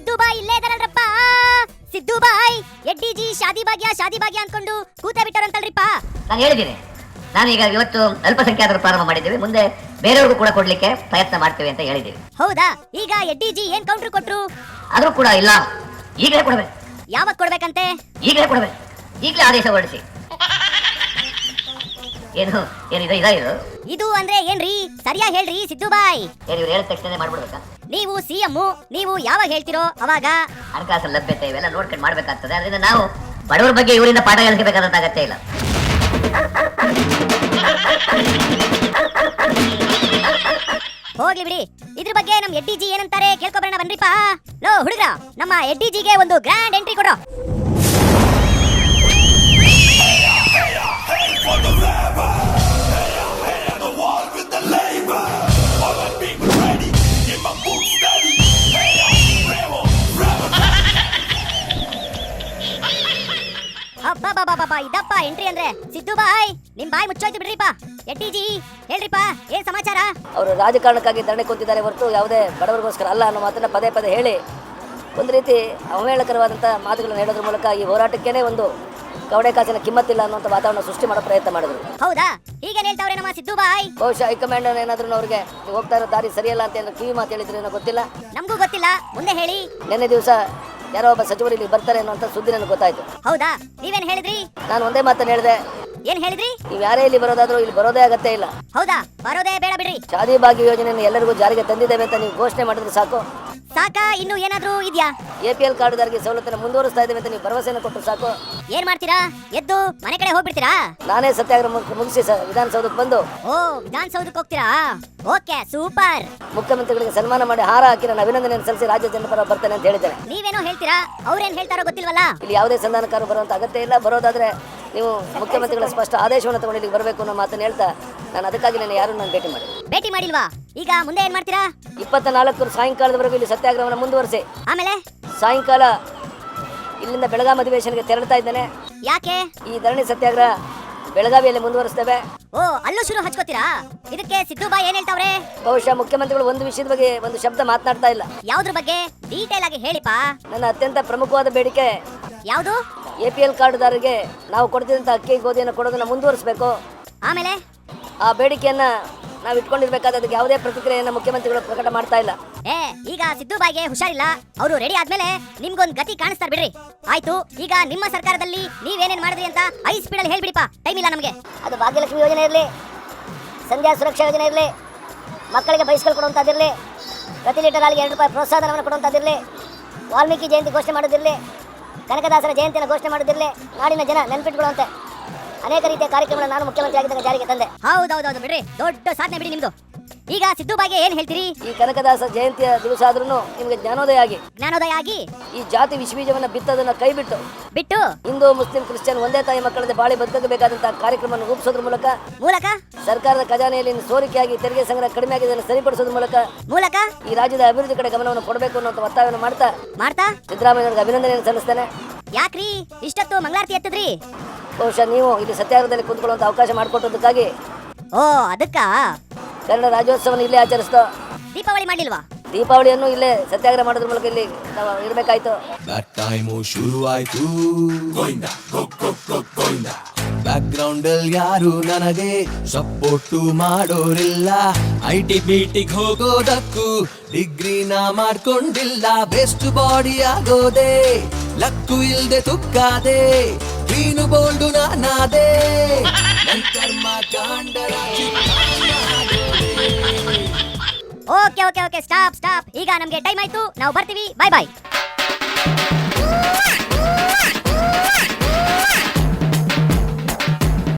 ಸಿದ್ದು ಬಾಯ್ ಇಲ್ಲೇ ಇದಾರಲ್ರಪ್ಪ. ಸಿದ್ದು ಬಾಯ್ ಎಡ್ಡಿಜಿ ಶಾದಿ ಭಾಗ್ಯ ಅನ್ಕೊಂಡು ಕೂತೆ ಬಿಟ್ಟಾರಂತಲ್ರಿಪ್ಪ. ನಾನು ಹೇಳಿದ್ದೀನಿ, ನಾನೀಗ ಇವತ್ತು ಅಲ್ಪಸಂಖ್ಯಾತರ ಪ್ರಾರಂಭ ಮಾಡಿದ್ದೇವೆ, ಮುಂದೆ ಬೇರೆಯವ್ರಿಗೂ ಕೂಡ ಕೊಡ್ಲಿಕ್ಕೆ ಪ್ರಯತ್ನ ಮಾಡ್ತೇವೆ ಅಂತ ಹೇಳಿದ್ದೀವಿ. ಹೌದಾ? ಈಗ ಎಡ್ಡಿಜಿ ಏನ್ ಕೌಂಟ್ರ್ ಕೊಟ್ರು? ಆದ್ರೂ ಕೂಡ ಇಲ್ಲ, ಈಗಲೇ ಕೊಡಬೇಕು. ಯಾವಾಗ ಕೊಡ್ಬೇಕಂತೆ? ಈಗಲೇ ಕೊಡಬೇಕು, ಈಗಲೇ ಆದೇಶ ಹೊರಡಿಸಿ. ಏನು ಇದು ಇದು ಅಂದ್ರೆ ಏನ್ರಿ? ಸರಿಯಾಗಿ ಹೇಳ್ರಿ ಸಿದ್ದು ಬಾಯ್. ಇವ್ರು ಹೇಳಿದ ತಕ್ಷಣ ಮಾಡ್ಬಿಡ್ಬೇಕಾ? ನೀವು ಸಿಎಂ, ನೀವು ಯಾವಾಗ ಹೇಳ್ತಿರೋ ಅವಾಗ ಹಣಕಾಸು ಲಭ್ಯತೆ ಇವೆಲ್ಲ ನೋಡ್ಕೊಂಡು ಮಾಡ್ಬೇಕಾಗ್ತದೆ. ಅದರಿಂದ ನಾವು ಬಡವರ ಬಗ್ಗೆ ಇವರಿಂದ ಪಾಠ ಕಲಿಸಬೇಕಾದಂತ ಅಗತ್ಯ ಇಲ್ಲ. ಹೋಗ್ಲಿ ಬಿಡಿ, ಇದ್ರ ಬಗ್ಗೆ ನಮ್ ಎಡ್ಡಿಜಿ ಏನಂತಾರೆ ಕೇಳ್ಕೊಬರೋಣ ಬನ್ರಿಪ್ಪ. ಲೋ ಹುಡುಗ್ರ, ನಮ್ಮ ಎಡ್ಡಿಜಿಗೆ ಒಂದು ಗ್ರ್ಯಾಂಡ್ ಎಂಟ್ರಿ ಕೊಡೋ. ಇದಪ್ಪ ಎಂಟ್ರಿ ಅಂದ್ರೆ. ಸಿದ್ದು ಬಾಯ್, ನಿಮ್ ಬಾಯ್ ಮುಚ್ಚೋಯ್ತು ಬಿಡ್ರಿಪ್ಪ. ಎಡ್ಡಿಜಿ ಹೇಳ್ರಿಪ್ಪ, ಏನ್ ಸಮಾಚಾರ? ಅವರು ರಾಜಕಾರಣಕ್ಕಾಗಿ ಧರಣಿ ಕುಂತಿದ್ದಾರೆ ಹೊರತು ಯಾವುದೇ ಬಡವರಿಗೋಸ್ಕರ ಅಲ್ಲ ಅನ್ನೋ ಮಾತನ್ನ ಪದೇ ಪದೇ ಹೇಳಿ ಒಂದು ರೀತಿ ಅವಹೇಳಕರವಾದಂಥ ಮಾತುಗಳನ್ನು ಹೇಳೋದ್ರ ಮೂಲಕ ಈ ಹೋರಾಟಕ್ಕೇನೆ ಒಂದು ಕವಡೆ ಕಾಸಿನ ಕಿಮ್ಮತ್ತಿಲ್ಲ ಅನ್ನೋಂಥ ವಾತಾವರಣ ಸೃಷ್ಟಿ ಮಾಡೋ ಪ್ರಯತ್ನ ಮಾಡಿದ್ರು. ಹೌದಾ? ಹೀಗೇನ್ ಹೇಳ್ತಾವ್ರೆ ನಮ್ಮ ಸಿದ್ದು ಬಾಯ್? ಬಹುಶಃ ಹೈಕಮಾಂಡ್ ಏನಾದ್ರೂ ಅವ್ರಿಗೆ ಹೋಗ್ತಾ ಇರೋ ದಾರಿ ಸರಿಯಲ್ಲ ಅಂತ ಏನು ಕಿವಿ ಮಾತು ಹೇಳಿದ್ರೆ ಏನೋ ಗೊತ್ತಿಲ್ಲ. ನಮಗೂ ಗೊತ್ತಿಲ್ಲ, ಮುಂದೆ ಹೇಳಿ. ನಿನ್ನೆ ದಿವಸ ಯಾರೋ ಒಬ್ಬ ಸಚಿವರು ಇಲ್ಲಿ ಬರ್ತಾರೆ ಅನ್ನೋಂಥ ಸುದ್ದಿ ನನಗೆ ಗೊತ್ತಾಯ್ತು. ಹೌದಾ? ನೀವೇನ್ ಹೇಳಿದ್ರಿ? ನಾನು ಒಂದೇ ಮಾತನ್ನು ಹೇಳಿದೆ. ಏನ್ ಹೇಳಿದ್ರಿ? ನೀವು ಯಾರೇ ಇಲ್ಲಿ ಬರೋದಾದ್ರೂ ಇಲ್ಲಿ ಬರೋದೇ ಅಗತ್ಯ ಇಲ್ಲ. ಹೌದಾ? ಬರೋದೇ ಬೇಡ ಬಿಡ್ರಿ. ಶಾದಿ ಭಾಗ್ಯ ಯೋಜನೆಯನ್ನು ಎಲ್ಲರಿಗೂ ಜಾರಿಗೆ ತಂದಿದ್ದೇವೆ ಅಂತ ನೀವು ಘೋಷಣೆ ಮಾಡಿದ್ರೆ ಸಾಕು. ಸಾಕಾ? ಇನ್ನು ಏನಾದ್ರೂ ಇದೆಯಾ? APL ಕಾರ್ಡ್ದಾರಿಗೆ ಸವಲತ್ತನ್ನು ಮುಂದುವರಿಸ್ತಾ ಇದ್ದೇವೆ ಅಂತ ನೀವು ಭರವಸೆಯನ್ನು ಕೊಟ್ಟರು ಸಾಕು. ಏನ್ ಮಾಡ್ತೀರಾ? ಎದ್ದು ಮನೆ ಕಡೆ ಹೋಗ್ಬಿಡ್ತೀರಾ? ನಾನೇ ಸತ್ಯಾಗ್ರಹ ಮುಗಿಸಿ ವಿಧಾನಸೌಧಕ್ಕೆ ಬಂದು. ಓ, ವಿಧಾನಸೌಧಕ್ಕೆ ಹೋಗ್ತೀರಾ? Okay, super. ಮುಖ್ಯಮಂತ್ರಿಗಳಿಗೆ ಸನ್ಮಾನ ಮಾಡಿ ಹಾರ ಹಾಕಿ ನಾನು ಅಭಿನಂದನೆ ಸಲ್ಲಿಸಿ ರಾಜ್ಯ ಜನಪರ ಬರ್ತೇನೆ ಅಂತ ಹೇಳಿದ್ದೇನೆ. ನೀವೇನೋ ಹೇಳ್ತೀರಾ, ಅವ್ರೇನ್ ಹೇಳ್ತಾರೋ ಗೊತ್ತಿಲ್ವಲ್ಲ. ಇಲ್ಲಿ ಯಾವುದೇ ಸಂಧಾನಕಾರ ಬರುವಂತ ಅಗತ್ಯ ಇಲ್ಲ. ಬರೋದಾದ್ರೆ ನೀವು ಮುಖ್ಯಮಂತ್ರಿಗಳ ಸ್ಪಷ್ಟ ಆದೇಶವನ್ನು ತಗೊಂಡು ಇಲ್ಲಿಗೆ ಬರಬೇಕು ಅನ್ನೋ ಮಾತನ್ನು ಹೇಳ್ತಾ ನಾನು ಅದಕ್ಕಾಗಿ ನಾನು ಯಾರು ನಾನು ಭೇಟಿ ಮಾಡಿಲ್ವಾ? ಈಗ ಮುಂದೆ ಏನ್ ಮಾಡ್ತೀರಾ? 24 ಸಾಯಂಕಾಲದವರೆಗೂ ಇಲ್ಲಿ ಸತ್ಯಾಗ್ರಹವನ್ನು ಮುಂದುವರಿಸಿ. ಆಮೇಲೆ ಸಾಯಂಕಾಲ ಇಲ್ಲಿಂದ ಬೆಳಗಾವಿ ಅಧಿವೇಶನಕ್ಕೆ ತೆರಳುತ್ತಾ ಇದ್ದೇನೆ. ಯಾಕೆ? ಈ ಧರಣಿ ಸತ್ಯಾಗ್ರಹ ಬೆಳಗಾವಿಯಲ್ಲಿ ಮುಂದುವರಿಸ್ತೇವೆ. ಓ, ಅಲ್ಲೂ ಶುರು ಹಚ್ಕೋತೀರಾ? ಇದಕ್ಕೆ ಸಿದ್ದು ಬಾಯ್ ಏನ್ ಹೇಳ್ತಾವ್ರೆ? ಬಹುಶಃ ಮುಖ್ಯಮಂತ್ರಿಗಳು ಒಂದು ವಿಷಯದ ಬಗ್ಗೆ ಒಂದು ಶಬ್ದ ಮಾತನಾಡ್ತಾ ಇಲ್ಲ. ಯಾವ್ದ್ರ ಬಗ್ಗೆ ಡೀಟೇಲ್ ಆಗಿ ಹೇಳಿಪ್ಪ. ನನ್ನ ಅತ್ಯಂತ ಪ್ರಮುಖವಾದ ಬೇಡಿಕೆ ಯಾವುದು? APL ಕಾರ್ಡ್ದಾರರಿಗೆ ನಾವು ಕೊಡ್ತಿದ್ದಂತ ಅಕ್ಕಿ ಗೋಧಿಯನ್ನು ಕೊಡೋದನ್ನ ಮುಂದುವರಿಸಬೇಕು. ಆಮೇಲೆ ಆ ಬೇಡಿಕೆಯನ್ನ ನಾವು ಇಟ್ಕೊಂಡಿರ್ಬೇಕಾದ್ರೆ ಅದಕ್ಕೆ ಯಾವುದೇ ಪ್ರತಿಕ್ರಿಯೆಯನ್ನ ಮುಖ್ಯಮಂತ್ರಿಗಳು ಪ್ರಕಟ ಮಾಡ್ತಾ ಇಲ್ಲ. ಈಗ ಸಿದ್ದು ಬಾಯ್ಗೆ ಹುಷಾರಿಲ್ಲ, ಅವರು ರೆಡಿ ಆದ್ಮೇಲೆ ನಿಮ್ಗೊಂದು ಗತಿ ಕಾಣಿಸ್ತಾರೆ ಬಿಡ್ರಿ. ಆಯ್ತು, ಈಗ ನಿಮ್ಮ ಸರ್ಕಾರದಲ್ಲಿ ನೀವೇನೇನ್ ಮಾಡಿದ್ರಿ ಅಂತ ಹೈ ಸ್ಪೀಡ್ ಅಲ್ಲಿ ಹೇಳ್ಬಿಡಿಪ್ಪ, ಟೈಮ್ ಇಲ್ಲ ನಮಗೆ. ಅದು ಭಾಗ್ಯಲಕ್ಷ್ಮಿ ಯೋಜನೆ ಇರಲಿ, ಸಂಧ್ಯಾ ಸುರಕ್ಷಾ ಯೋಜನೆ ಇರಲಿ, ಮಕ್ಕಳಿಗೆ ಬೈಸ್ಕಲ್ ಕೊಡುವಂಥದ್ದಿರಲಿ, ಪ್ರತಿ ಲೀಟರ್ ಹಾಲಿಗೆ 2 ರೂಪಾಯಿ ಪ್ರೋತ್ಸಾಹನವನ್ನು ಕೊಡುವಂಥದ್ದಿರಲಿ, ವಾಲ್ಮೀಕಿ ಜಯಂತಿ ಘೋಷಣೆ ಮಾಡೋದಿರಲಿ, ಕನಕದಾಸರ ಜಯಂತಿಯನ್ನು ಘೋಷಣೆ ಮಾಡೋದಿರಲಿ, ನಾಡಿನ ಜನ ನೆನ್ಪಿಟ್ಕೊಳ್ಳುವಂತೆ ಅನೇಕ ರೀತಿಯ ಕಾರ್ಯಕ್ರಮಗಳನ್ನು ನಾನು ಮುಖ್ಯಮಂತ್ರಿ ಆಗಿದ್ದಾಗ ಜಾರಿಗೆ ತಂದೆ. ಹೌದೌದು ಬಿಡ್ರಿ, ದೊಡ್ಡ ಸಾಧನೆ ಬಿಡಿ ನಿಮ್ದು. ಈಗ ಸಿದ್ದು ಬಾಯ್ಗೆ ಏನ್ ಹೇಳ್ತೀರಿ? ಈ ಕನಕದಾಸ ಜಯಂತಿಯ ದಿವಸ ಆದ್ರೂ ನಿಮಗೆ ಜ್ಞಾನೋದಯ ಆಗಿ ಈ ಜಾತಿ ವಿಷಬೀಜವನ್ನ ಬಿತ್ತೋದನ್ನ ಕೈ ಬಿಟ್ಟು ಹಿಂದೂ ಮುಸ್ಲಿಂ ಕ್ರಿಶ್ಚಿಯನ್ ಒಂದೇ ತಾಯಿ ಮಕ್ಕಳದ ಬಾಳಿ ಬದುಕಬೇಕಾದಂತಹ ಕಾರ್ಯಕ್ರಮವನ್ನು ರೂಪಿಸೋದ್ರ ಮೂಲಕ ಸರ್ಕಾರದ ಖಜಾನೆಯಲ್ಲಿ ಸೋರಿಕೆಯಾಗಿ ತೆರಿಗೆ ಸಂಗ್ರಹ ಕಡಿಮೆ ಆಗಿ ಅದನ್ನು ಸರಿಪಡಿಸೋದ್ರ ಮೂಲಕ ಈ ರಾಜ್ಯದ ಅಭಿವೃದ್ಧಿ ಕಡೆ ಗಮನವನ್ನು ಕೊಡಬೇಕು ಅನ್ನೋ ಒತ್ತಾಯವನ್ನು ಮಾಡ್ತಾ ಸಿದ್ದರಾಮಯ್ಯ ಅಭಿನಂದನೆಯನ್ನು ಸಲ್ಲಿಸ್ತೇನೆ. ಯಾಕ್ರಿ ಇಷ್ಟೊತ್ತು ಮಂಗಳಾರತಿ ಎತ್ತಿದ್ರಿ? ಬಹುಶಃ ನೀವು ಇಲ್ಲಿ ಸತ್ಯಾಗ್ರಹದಲ್ಲಿ ಕುಂತ್ಕೊಳ್ಳುವಂತ ಅವಕಾಶ ಮಾಡಿಕೊಟ್ಟದಕ್ಕಾಗಿ. ಓ, ಅದಕ್ಕ ಕನ್ನಡ ರಾಜ್ಯೋತ್ಸವವನ್ನು ಇಲ್ಲೇ ಆಚರಿಸ್ತಾ ದೀಪಾವಳಿ ಮಾಡ್ಲಿಲ್ವಾ? ದೀಪಾವಳಿಯನ್ನು ಇಲ್ಲೇ ಸತ್ಯಾಗ್ರಹ ಮಾಡೋದ್ರ ಮೂಲಕ ಇಲ್ಲಿ ನಾವು ಇರಬೇಕಾಯ್ತು. ಬ್ಯಾಕ್ ಗ್ರೌಂಡ್ ಅಲ್ಲಿ ಯಾರು ನನಗೆ ಸಪೋರ್ಟು ಮಾಡೋರಿಲ್ಲ. IT BTಗೆ ಹೋಗೋದಕ್ಕೂ ಡಿಗ್ರಿನ ಮಾಡ್ಕೊಂಡಿಲ್ಲ. ಬೆಸ್ಟ್ ಬಾಡಿ ಆಗೋದೆ ಲಕ್ಕು ಇಲ್ದೆ ತುಕ್ಕಾದೆ, ಕ್ಲೀನು ಬೋಲ್ಡು ನಾನಾದೆ, ನನ್ ಕರ್ಮ ಕಾಂಡರ ಓಕೆ, ಸ್ಟಾಪ್. ಈಗ ನಮ್ಗೆ ಟೈಮ್ ಆಯ್ತು, ನಾವು ಬರ್ತೀವಿ. ಬಾಯ್.